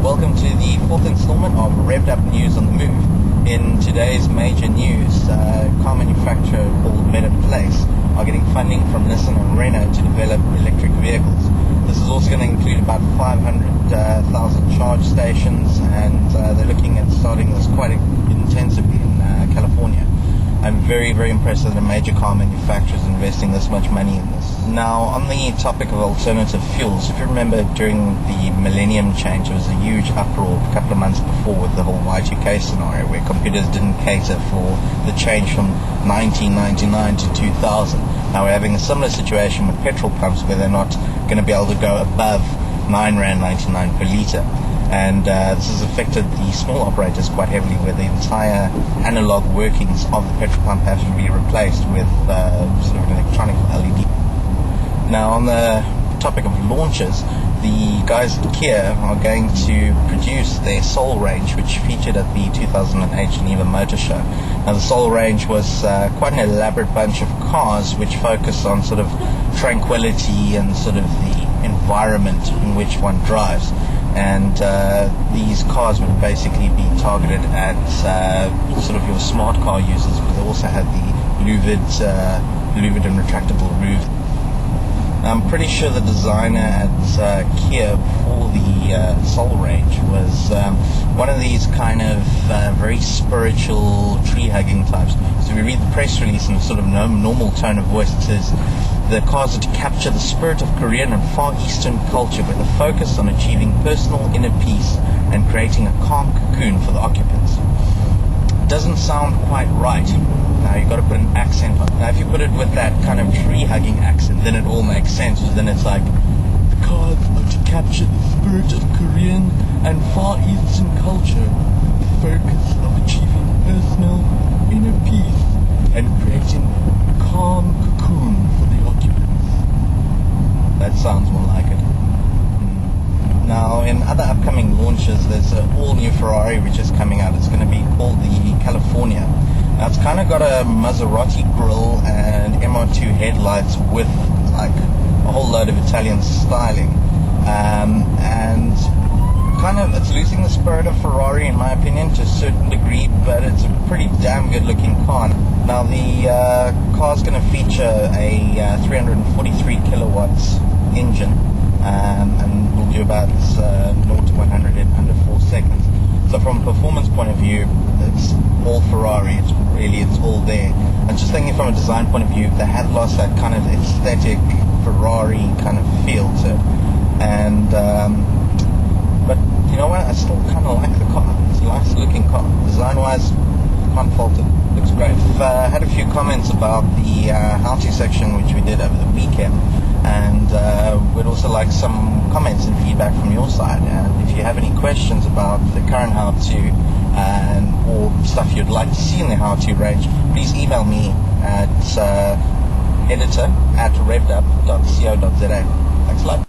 Welcome to the fourth installment of Revved-Up News on the Move. In today's major news, car manufacturer called Better Place are getting funding from Nissan and Renault to develop electric vehicles. This is also going to include about 500,000 charge stations, and they're looking at starting this quite intensively in California. I'm very, very impressed that a major car manufacturer is investing this much money in this. Now, on the topic of alternative fuels, if you remember during the millennium change, there was a huge uproar a couple of months before with the whole Y2K scenario where computers didn't cater for the change from 1999 to 2000. Now we're having a similar situation with petrol pumps where they're not going to be able to go above R9.99 per litre. And this has affected the small operators quite heavily, where the entire analog workings of the petrol pump have to be replaced with sort of an electronic LED. Now, on the topic of launches, the guys at Kia are going to produce their Soul range, which featured at the 2008 Geneva Motor Show. Now, the Soul range was quite an elaborate bunch of cars which focus on sort of tranquility and sort of the environment in which one drives. And these cars would basically be targeted at sort of your smart car users, but they also had the louvered and retractable roof. I'm pretty sure the designer at Kia for the Soul range was one of these kind of very spiritual tree-hugging types. So we read the press release in a sort of normal tone of voice. It says, the cars are to capture the spirit of Korean and Far Eastern culture with a focus on achieving personal inner peace and creating a calm cocoon for the occupants. It doesn't sound quite right. Now you've got to put an accent on it. Now if you put it with that kind of tree-hugging accent, then it all makes sense. Then it's like, the cars are to capture the spirit of Korean and Far Eastern culture with the focus of achieving personal inner peace and creating a calm cocoon for the occupants. That sounds more like it. Now, in other upcoming launches, there's an all-new Ferrari which is coming out. It's going to be called the California. Now, it's kind of got a Maserati grille and MR2 headlights with like a whole load of Italian styling, and kind of it's losing the spirit of Ferrari in my opinion to a certain degree, but it's a pretty damn good looking car. Now the car's going to feature a 343 kilowatts engine, and will do about 0 to 100 in under 4 seconds. So from a performance point of view, it's all Ferrari. It's all there. And just thinking from a design point of view, they have lost that kind of aesthetic Ferrari kind of feel to it. And but you know what? I still kind of like the car. It's a nice looking car. Design-wise, can't fault it. Looks great. I've had a few comments about the how-to section which we did over the weekend, and we'd also like some comments and feedback from your side. And if you have any questions about the current how-to or stuff you'd like to see in the how-to range, please email me at editor@revvedup.co.za. Thanks a lot.